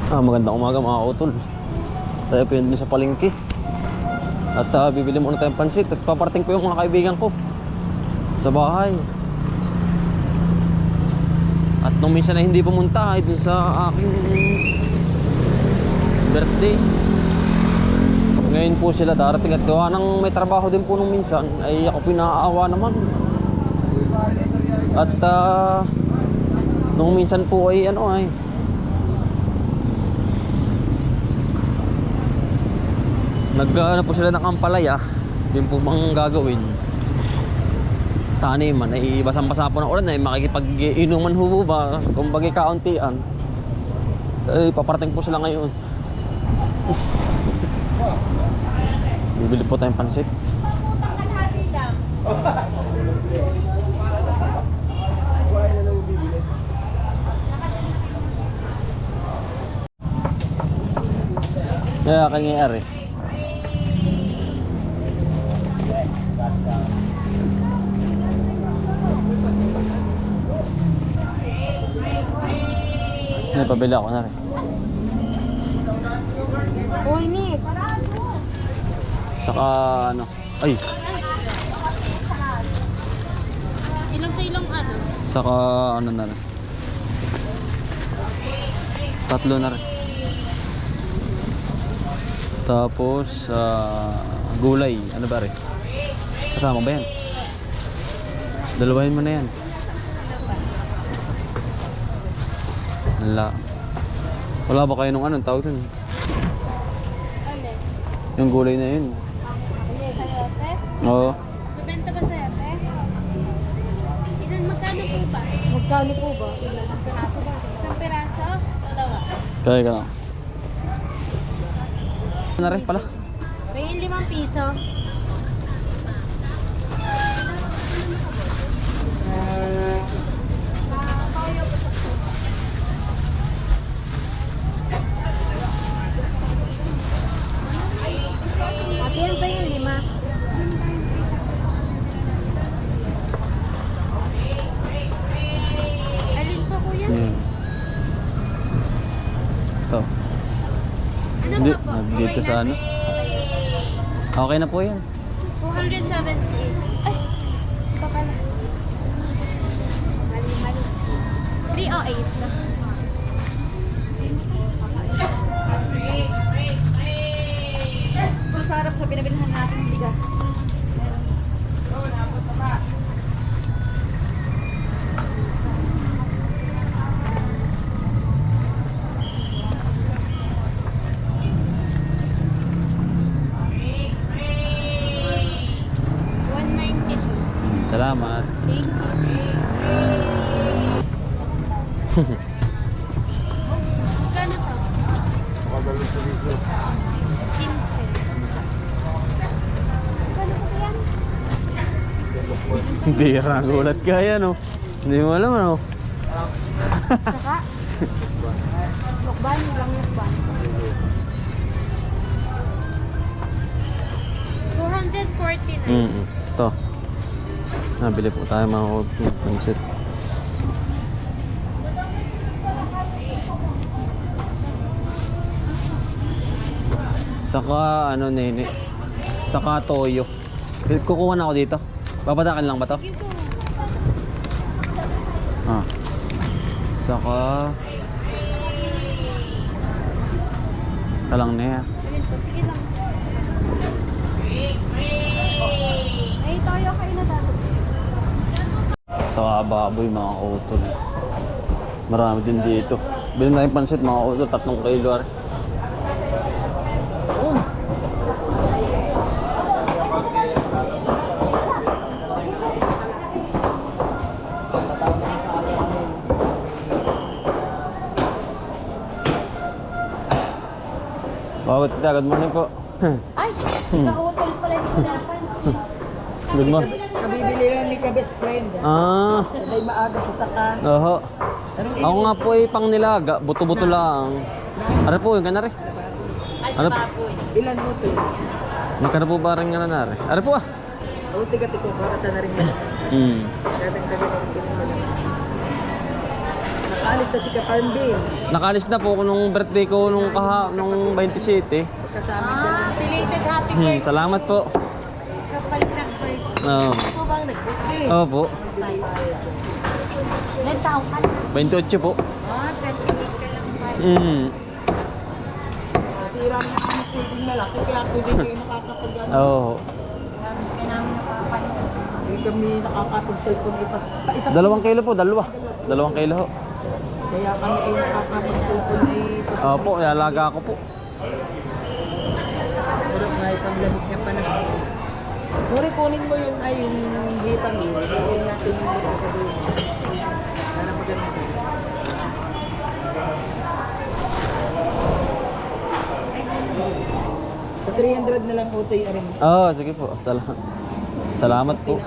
Magandang umaga mga utol. Tayo po yun sa palengke. At bibili muna tayong pansit. At paparating po yung mga kaibigan ko sa bahay. At nung minsan na hindi pumunta ay dun sa aking birthday. Ngayon po sila darating at gawa ng may trabaho din po nung minsan ay ako pinaawa naman. At nung minsan po ay nag-ano po sila ng ampalaya. Yun po bang gagawin. Taniman ay basang-basa po ng ulan ay makikipag-inuman ho ba kung bagay kauntian. Ay paparating po sila ngayon. Bibili po tayong pansit. Kaya kanyari. May pabili ako na rin. Uy, Nick. Saka ay. Ilang Saka na rin. 3 na rin. Tapos gulay, ano ba rin? Kasama ba yan? Dalawahin mo na yan. Wala ba kayo nung anong tawag dun? Yung gulay na yun. Oo. Bebenta ba sa'yo, te? Ilan, magkano po ba? Magkano po ba? Ilang piraso ba? Isang piraso? Dalawa. Kaya ka lang. Na rin pala. May 5 piso. Ate, yan ba yung 5? Alin po kuya? Ito. Ano Hindi, ba po? dito sa ano. Okay na po yan. 278. Ay, iba pala. Mali. 308 na. Kung sarap sa binabilhan natin bigas. Salamat. Thank you. Magkano to? 15. Hindi gulat ka yan, no? Hindi mo alam, ano? Saka? Mukbang lang mukbang. 249. Ito. Nabili po tayo mga pansit. Saka nene. Saka toyo. Kukuha na ako dito. Babadakan lang ba to? Saka talang na yan. Sige lang. Ay, tayo kayo na dati. Saka baboy mga utol. Marami din dito. Bilhin na yung pansit mga utol. 3 kilo. Bawat kita, good morning po. Ay, ka-hotel pala yung pinapansin. Good morning. Kabibili lang ni ka-best friend. Sabay maaga pa sa ka. Oho. Ako nga po ay pang nilaga, buto-buto lang. Ano po, yung ganari? Ay, Ano? sa baboy. Ilan mo to? Magkano po ba rin nga nanari? Ano po ah? O, tiga-tiga ko, para na rin yan. Hmm. Dadagdagan ako din mo lang. Nakaalis na si Kaparmbin. Nakalis na po ako nung birthday ko nung 27. Kasama Belated happy birthday. Salamat po. Kapal ng birthday. Oo. Ako bang nag-birthday? Opo. Ilan taong ka na? 28 po. 28 ka lang ba? Nasira niya kami tubig na laki, kaya pwede kayo nakakapag-ano. Oo. Marami ka namin napapanood. Hindi kami nakakapag-cellphone ipas. Isa 2 kilo po, 2. 2 kilo ho. Kaya kami ay nakakapag-cellphone ipas. Opo, alaga ko po. Sarap nga isang lamig niya pa na. Nuri, kunin mo yun ay yung vitamin. Kunin natin yung buto sa dulo. Para maganda kayo. Sa 300 na lang po ito yung aring. Oo, sige po. Salamat po.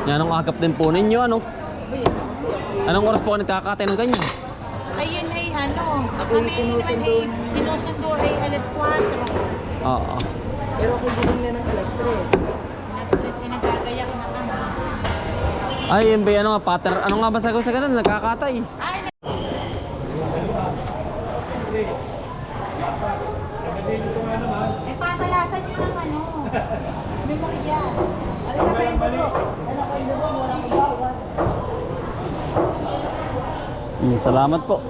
Yan ang agap din po ninyo, ano? Anong oras po ka nagkakatay ng ganyan? Ayun ay ano, Ako yung kami naman ay sinusundo ay alas 4. Oo. Pero ako gulong na ng alas 3. Alas 3 ay nagagayak na kami. Ay, yun ba, ano nga, pattern, ano nga ba sa ganun, nagkakatay. Ay, patalasan nyo ng ano. Memorya. Alam na kayo ba? Alam kayo ba? Walang bawat. Salamat po.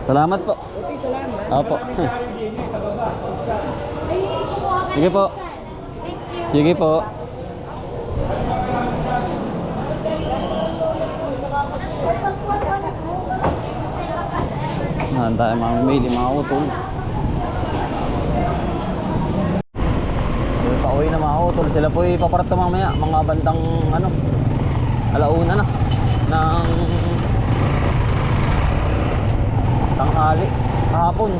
Salamat po. Okay, salamat. Opo. Ay, kumuha ka Sige po. ng isan. Thank you. Sige po. Nahan tayo mamimili, mga utol. So, pauwi na mga utol. Sila po ipaparto mamaya. Mga bandang ano, alauna na ng tanghali, kahapon.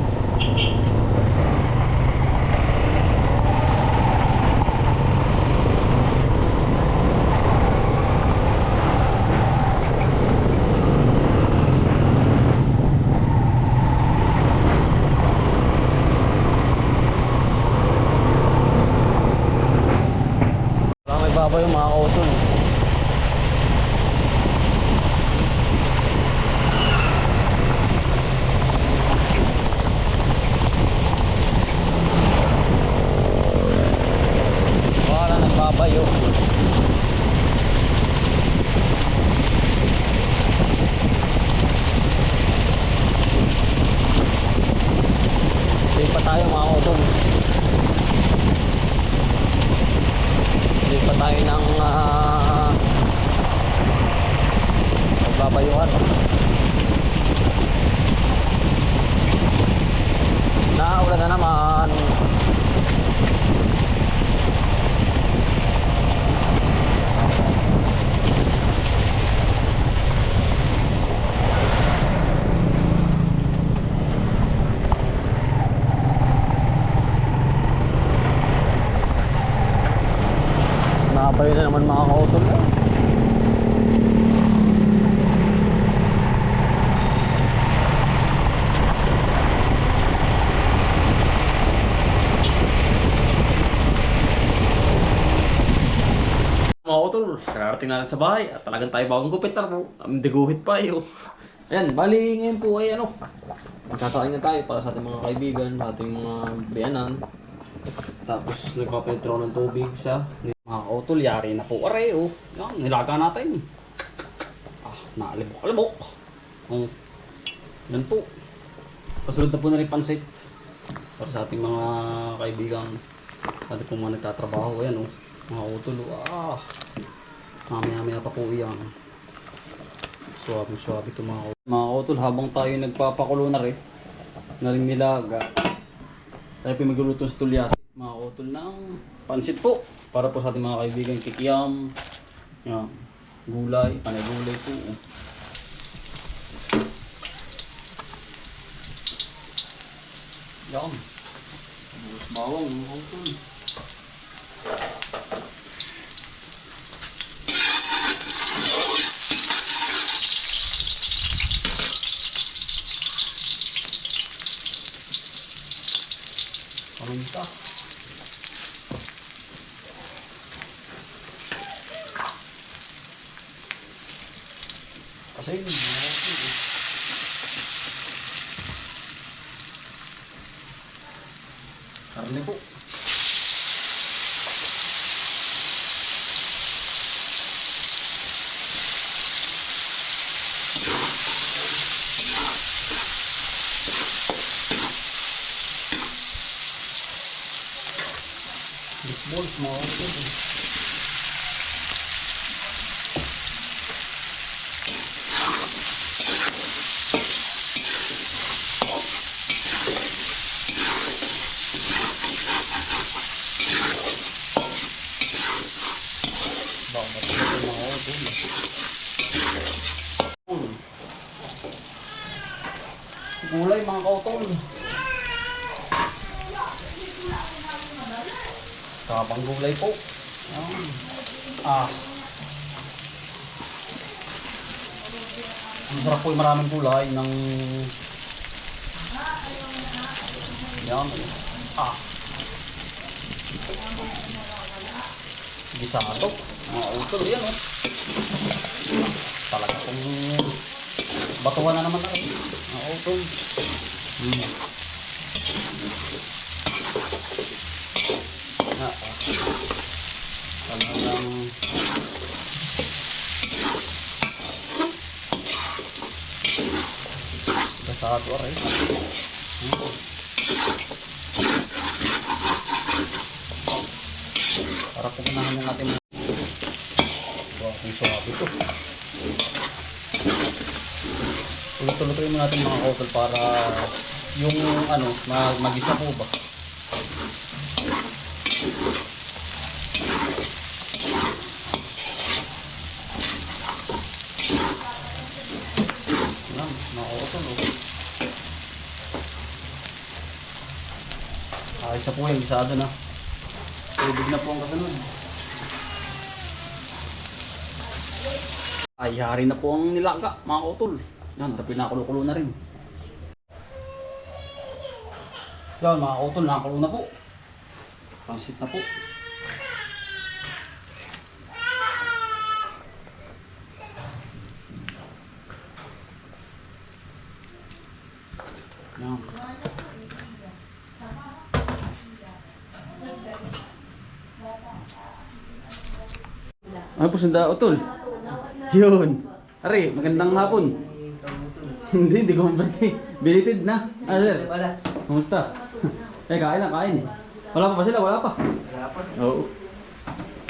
May babaw yung mga utol. Wala nagbabayo. Safe pa tayo mga utol. Safe pa tayo ng magbabayuhan. Naulan na naman. Nabayo na naman mga kautol. Mga utol, kararating natin sa bahay at talagang tayo bagong gupit na po. Diguhit pa eh. Ayan, bali ngayon po ay ano, magsasakain na tayo para sa ating mga kaibigan, sa ating mga biyanan. Tapos nagpapetro ng tubig sa mga kautol, yari na po are oh. Yan, nilaga natin. Naalibok-alibok. Yan po. Kasunod na po na rin pansit para sa ating mga kaibigan, ating po mga nagtatrabaho. Ayan oh, mga kautol. Mamaya pa po yan. Suwabe ito mga kautol. Mga kautol, habang tayo nagpapakulo na rin, na rin nilaga, tayo po magluluto sa tulyas. Mga kautol ng pansit po para po sa ating mga kaibigan, kikiyam, yan, gulay, panay gulay po. Yan, bawang mga kautol. Paminta. Kasi karne po. Balls mga utol. Bakit ito mga utol? Gulay mga kautol. Kapang gulay po. Ang sarap po yung maraming gulay ng yan. Gisado. Mga utol yan oh. Talaga pong batuhan na naman tayo. Mga utol. Talagang kasado aray. Para pupunahan yung ating suwabe ito. Tuloy-tuloy mo natin mga kautol para yung mag-isa po ba. Isa po yung gisado na. Tubig na po ang kasunod. Ay, hari na po ang nilaga, mga kautol. Yan, tapos nakakulo-kulo na rin. Yan, mga kautol, nakakulo na po. Pansit na po. Yan. Ano po sunda utol? Yun. Ari, magandang hapon. Hindi ko mabati. Belated na. Sir. Wala. Kumusta? Kain na, kain. Wala pa ba sila? Wala pa. Wala pa. Oo.